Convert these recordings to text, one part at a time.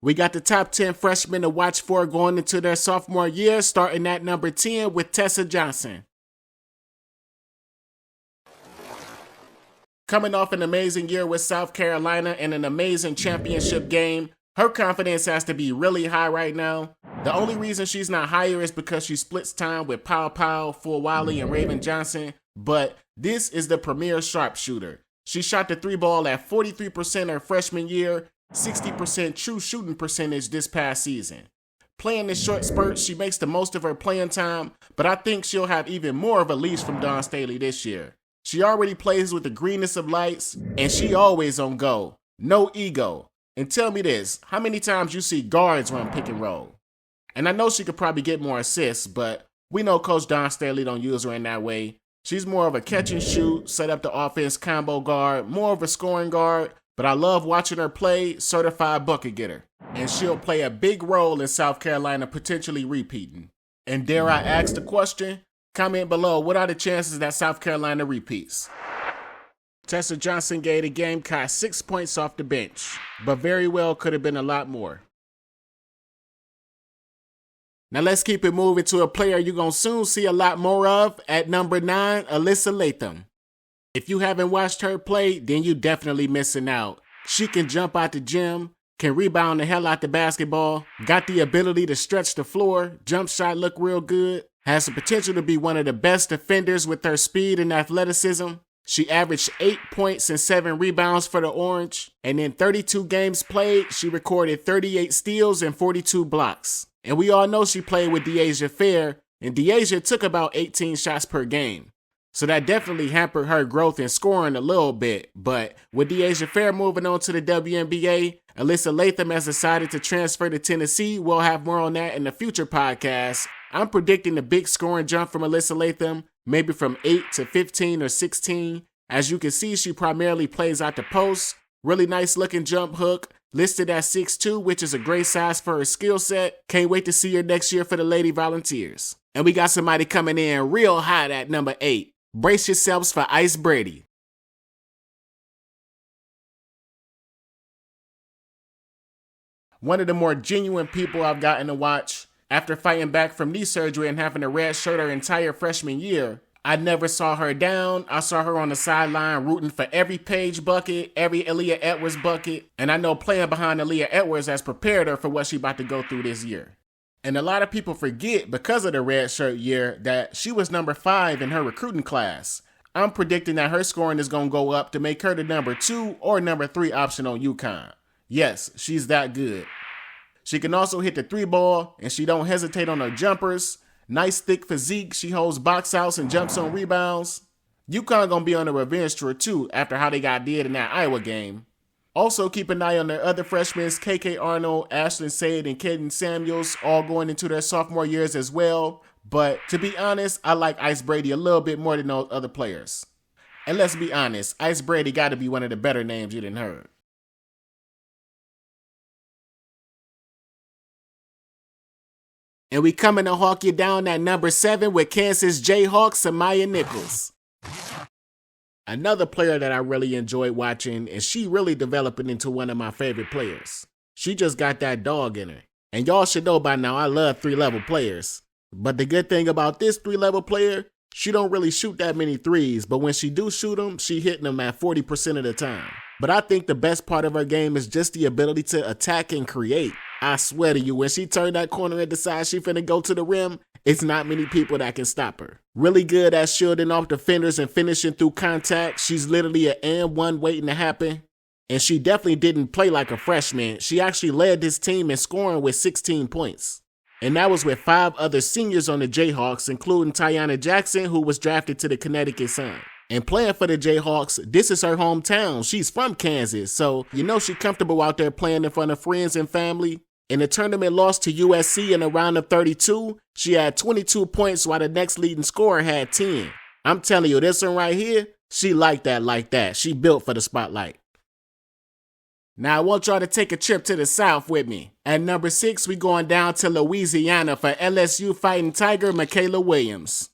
We got the top 10 freshmen to watch for going into their sophomore year, starting at number 10 with Tessa Johnson. Coming off an amazing year with South Carolina and an amazing championship game, her confidence has to be really high right now. The only reason she's not higher is because she splits time with Pow Pow, Full Wiley, and Raven Johnson, but this is the premier sharpshooter. She shot the three ball at 43% her freshman year, 60% true shooting percentage this past season. Playing in short spurts, she makes the most of her playing time, but I think she'll have even more of a leash from Dawn Staley this year. She already plays with the greenest of lights, and she always on go. No ego. And tell me this, how many times you see guards run pick and roll? And I know she could probably get more assists, but we know Coach Dawn Staley don't use her in that way. She's more of a catch and shoot, set up the offense combo guard, more of a scoring guard, but I love watching her play, certified bucket getter. And she'll play a big role in South Carolina potentially repeating. And dare I ask the question? Comment below, what are the chances that South Carolina repeats? Tessa Johnson gave the Gamecocks 6 points off the bench, but very well could have been a lot more. Now let's keep it moving to a player you're going to soon see a lot more of at number 9, Alyssa Latham. If you haven't watched her play, then you definitely missing out. She can jump out the gym, can rebound the hell out the basketball, got the ability to stretch the floor, jump shot look real good, has the potential to be one of the best defenders with her speed and athleticism. She averaged 8 points and 7 rebounds for the Orange, and in 32 games played, she recorded 38 steals and 42 blocks. And we all know she played with De'Asia Fair, and De'Asia took about 18 shots per game. So that definitely hampered her growth in scoring a little bit, but with De'Asia Fair moving on to the WNBA, Alyssa Latham has decided to transfer to Tennessee. We'll have more on that in the future podcast. I'm predicting a big scoring jump from Alyssa Latham, maybe from 8 to 15 or 16. As you can see, she primarily plays out the post. Really nice looking jump hook, listed at 6'2", which is a great size for her skill set. Can't wait to see her next year for the Lady Volunteers. And we got somebody coming in real hot at number 8. Brace yourselves for Ice Brady. One of the more genuine people I've gotten to watch. After fighting back from knee surgery and having a red shirt her entire freshman year, I never saw her down. I saw her on the sideline rooting for every Paige bucket, every Aaliyah Edwards bucket, and I know playing behind Aaliyah Edwards has prepared her for what she's about to go through this year. And a lot of people forget, because of the red shirt year, that she was number 5 in her recruiting class. I'm predicting that her scoring is going to go up to make her the number 2 or number 3 option on UConn. Yes, she's that good. She can also hit the 3 ball, and she don't hesitate on her jumpers. Nice thick physique, she holds box outs and jumps on rebounds. UConn gonna be on a revenge tour too after how they got did in that Iowa game. Also keep an eye on their other freshmen, KK Arnold, Ashlyn Sade, and Kaden Samuels, all going into their sophomore years as well. But to be honest, I like Ice Brady a little bit more than those other players. And let's be honest, Ice Brady gotta be one of the better names you done heard. And we coming to hawk you down at number 7 with Kansas Jayhawks, Samaya Nichols. Another player that I really enjoyed watching, and she really developing into one of my favorite players. She just got that dog in her. And y'all should know by now I love 3-level players. But the good thing about this 3-level player, she don't really shoot that many threes, but when she do shoot them, she hitting them at 40% of the time. But I think the best part of her game is just the ability to attack and create. I swear to you, when she turned that corner and decides she finna go to the rim, it's not many people that can stop her. Really good at shielding off defenders and finishing through contact. She's literally an and one waiting to happen. And she definitely didn't play like a freshman. She actually led this team in scoring with 16 points. And that was with 5 other seniors on the Jayhawks, including Tiana Jackson, who was drafted to the Connecticut Sun. And playing for the Jayhawks, this is her hometown. She's from Kansas, so you know she's comfortable out there playing in front of friends and family. In the tournament loss to USC in a round of 32, she had 22 points while the next leading scorer had 10. I'm telling you, this one right here, she like that. She built for the spotlight. Now I want y'all to take a trip to the South with me. At number 6, we going down to Louisiana for LSU Fighting Tiger Mikaylah Williams.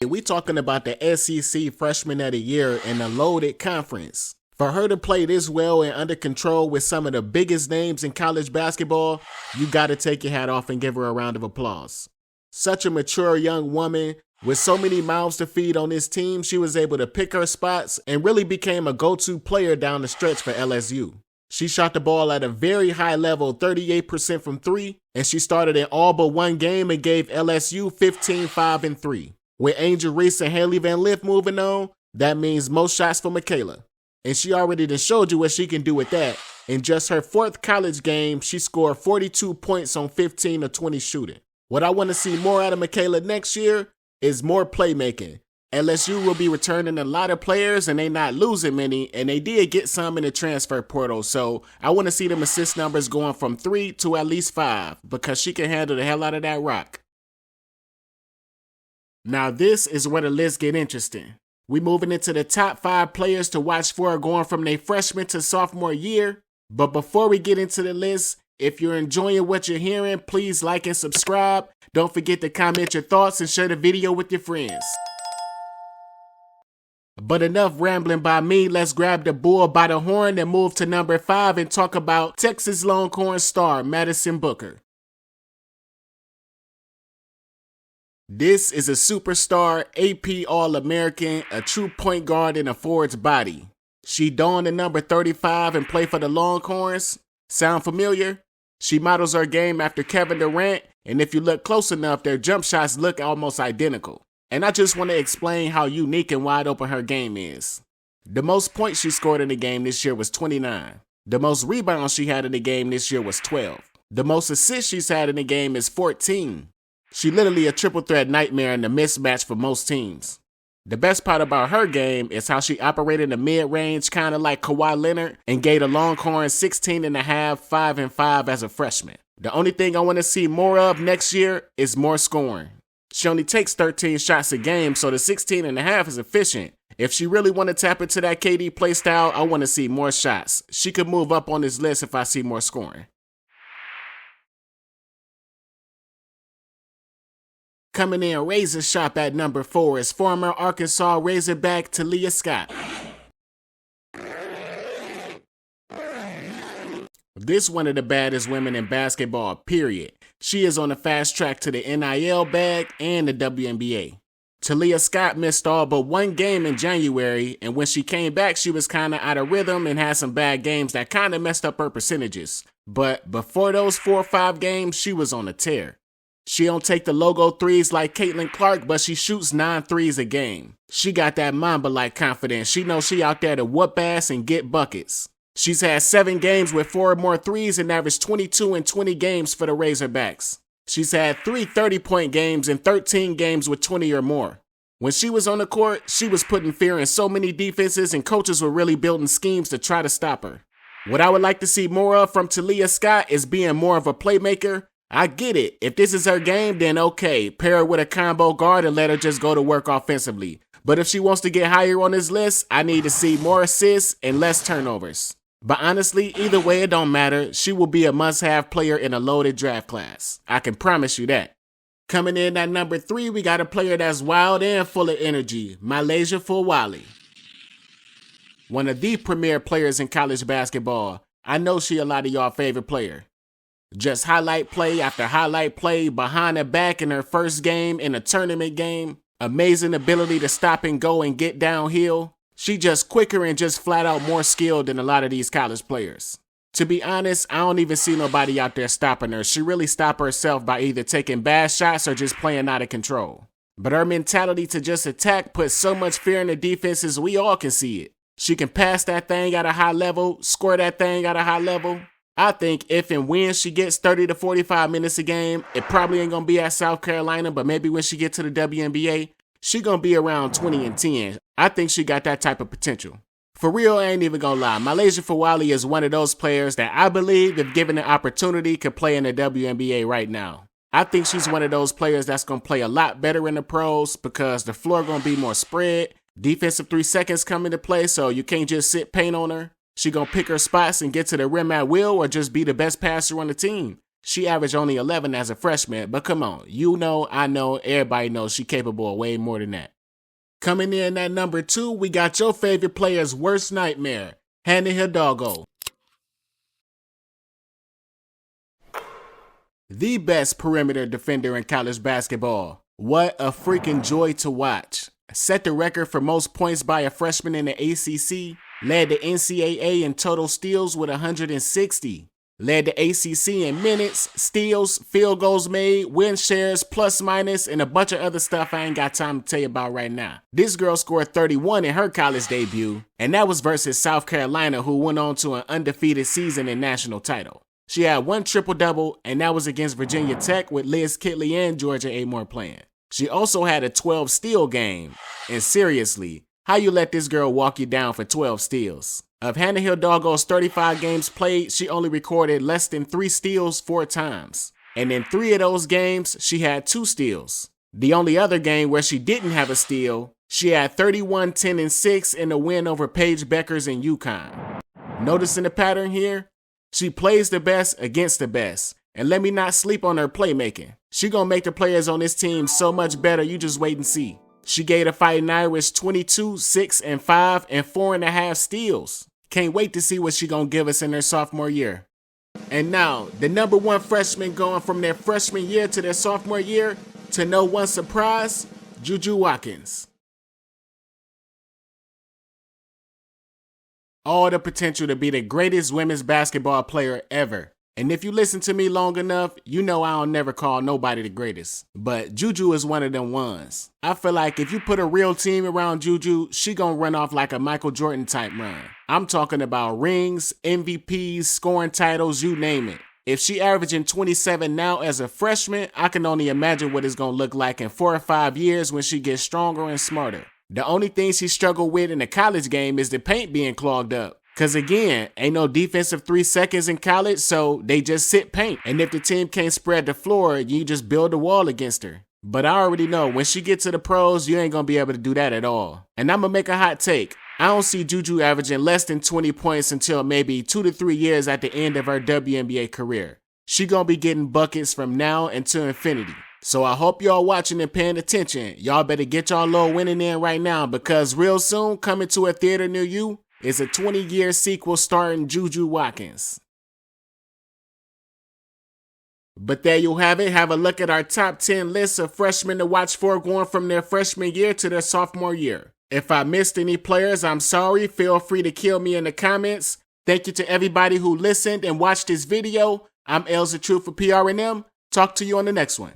We talking about the SEC Freshman of the Year in a loaded conference. For her to play this well and under control with some of the biggest names in college basketball, you gotta take your hat off and give her a round of applause. Such a mature young woman with so many mouths to feed on this team, she was able to pick her spots and really became a go-to player down the stretch for LSU. She shot the ball at a very high level, 38% from three, and she started in all but one game and gave LSU 15-5-3. With Angel Reese and Haley Van Lith moving on, that means most shots for Mikaylah. And she already done showed you what she can do with that. In just her fourth college game, she scored 42 points on 15 of 20 shooting. What I want to see more out of Mikaylah next year is more playmaking. LSU will be returning a lot of players and they not losing many, and they did get some in the transfer portal, so I want to see them assist numbers going from 3 to at least 5 because she can handle the hell out of that rock. Now this is where the list get interesting. We moving into the top 5 players to watch for going from their freshman to sophomore year, but before we get into the list, if you're enjoying what you're hearing, please like and subscribe. Don't forget to comment your thoughts and share the video with your friends. But enough rambling by me, let's grab the bull by the horn and move to number 5 and talk about Texas Longhorn star Madison Booker. This is a superstar, AP All-American, a true point guard in a forward's body. She donned the number 35 and played for the Longhorns. Sound familiar? She models her game after Kevin Durant, and if you look close enough, their jump shots look almost identical. And I just want to explain how unique and wide open her game is. The most points she scored in the game this year was 29. The most rebounds she had in the game this year was 12. The most assists she's had in the game is 14. She literally a triple threat nightmare in the mismatch for most teams. The best part about her game is how she operated in the mid-range, kind of like Kawhi Leonard, and gave the Longhorns 16.5, 5-5 as a freshman. The only thing I want to see more of next year is more scoring. She only takes 13 shots a game, so the 16.5 is efficient. If she really want to tap into that KD playstyle, I want to see more shots. She could move up on this list if I see more scoring. Coming in razor sharp at number 4 is former Arkansas Razorback Talia Scott. This one of the baddest women in basketball, period. She is on the fast track to the NIL bag and the WNBA. Talia Scott missed all but one game in January, and when she came back, she was kind of out of rhythm and had some bad games that kind of messed up her percentages. But before those 4 or 5 games, she was on a tear. She don't take the logo threes like Caitlin Clark, but she shoots 9 threes a game. She got that Mamba-like confidence. She knows she out there to whoop ass and get buckets. She's had 7 games with 4 or more threes and averaged 22 in 20 games for the Razorbacks. She's had 3 30-point games and 13 games with 20 or more. When she was on the court, she was putting fear in so many defenses and coaches were really building schemes to try to stop her. What I would like to see more of from Talia Scott is being more of a playmaker. I get it. If this is her game, then okay, pair her with a combo guard and let her just go to work offensively. But if she wants to get higher on this list, I need to see more assists and less turnovers. But honestly, either way, it don't matter. She will be a must-have player in a loaded draft class. I can promise you that. Coming in at number 3, we got a player that's wild and full of energy, Mikaylah Fulwiley. One of the premier players in college basketball. I know she a lot of y'all favorite player. Just highlight play after highlight play behind the back in her first game in a tournament game. Amazing ability to stop and go and get downhill. She just quicker and just flat out more skilled than a lot of these college players. To be honest, I don't even see nobody out there stopping her. She really stopped herself by either taking bad shots or just playing out of control. But her mentality to just attack puts so much fear in the defenses, we all can see it. She can pass that thing at a high level, score that thing at a high level. I think if and when she gets 30 to 45 minutes a game, it probably ain't going to be at South Carolina, but maybe when she gets to the WNBA, she going to be around 20 and 10. I think she got that type of potential. For real, I ain't even going to lie. Mikaylah Fulwiley is one of those players that I believe, if given the opportunity, could play in the WNBA right now. I think she's one of those players that's going to play a lot better in the pros because the floor going to be more spread. Defensive 3 seconds come into play, so you can't just sit paint on her. She going to pick her spots and get to the rim at will or just be the best passer on the team. She averaged only 11 as a freshman, but come on, you know, I know, everybody knows she's capable of way more than that. Coming in at number 2, we got your favorite player's worst nightmare, Hannah Hidalgo. The best perimeter defender in college basketball. What a freaking joy to watch. Set the record for most points by a freshman in the ACC, led the NCAA in total steals with 160. Led the ACC in minutes, steals, field goals made, win shares, plus minus, and a bunch of other stuff I ain't got time to tell you about right now. This girl scored 31 in her college debut, and that was versus South Carolina, who went on to an undefeated season and national title. She had 1 triple-double, and that was against Virginia Tech with Liz Kitley and Georgia Amore playing. She also had a 12-steal game, and seriously, how you let this girl walk you down for 12 steals? Of Hannah Hidalgo's 35 games played, she only recorded less than 3 steals 4 times. And in 3 of those games, she had 2 steals. The only other game where she didn't have a steal, she had 31, 10, and 6 in a win over Paige Beckers in UConn. Noticing the pattern here? She plays the best against the best. And let me not sleep on her playmaking. She gonna make the players on this team so much better, you just wait and see. She gave the Fighting Irish 22, 6, and 5, and 4.5 steals. Can't wait to see what she gonna give us in her sophomore year. And now, the number 1 freshman going from their freshman year to their sophomore year, to no one's surprise, Juju Watkins. All the potential to be the greatest women's basketball player ever. And if you listen to me long enough, you know I don't never call nobody the greatest. But Juju is one of them ones. I feel like if you put a real team around Juju, she gonna run off like a Michael Jordan type run. I'm talking about rings, MVPs, scoring titles, you name it. If she averaging 27 now as a freshman, I can only imagine what it's gonna look like in 4 or 5 years when she gets stronger and smarter. The only thing she struggled with in the college game is the paint being clogged up. Cause again, ain't no defensive 3 seconds in college, so they just sit paint. And if the team can't spread the floor, you just build a wall against her. But I already know, when she gets to the pros, you ain't gonna be able to do that at all. And I'm gonna make a hot take. I don't see Juju averaging less than 20 points until maybe 2 to 3 years at the end of her WNBA career. She gonna be getting buckets from now until infinity. So I hope y'all watching and paying attention. Y'all better get y'all little winning in right now, because real soon, coming to a theater near you, is a 20-year sequel starring Juju Watkins. But there you have it. Have a look at our top 10 lists of freshmen to watch for going from their freshman year to their sophomore year. If I missed any players, I'm sorry. Feel free to kill me in the comments. Thank you to everybody who listened and watched this video. I'm Els the Truth for PRNM. Talk to you on the next one.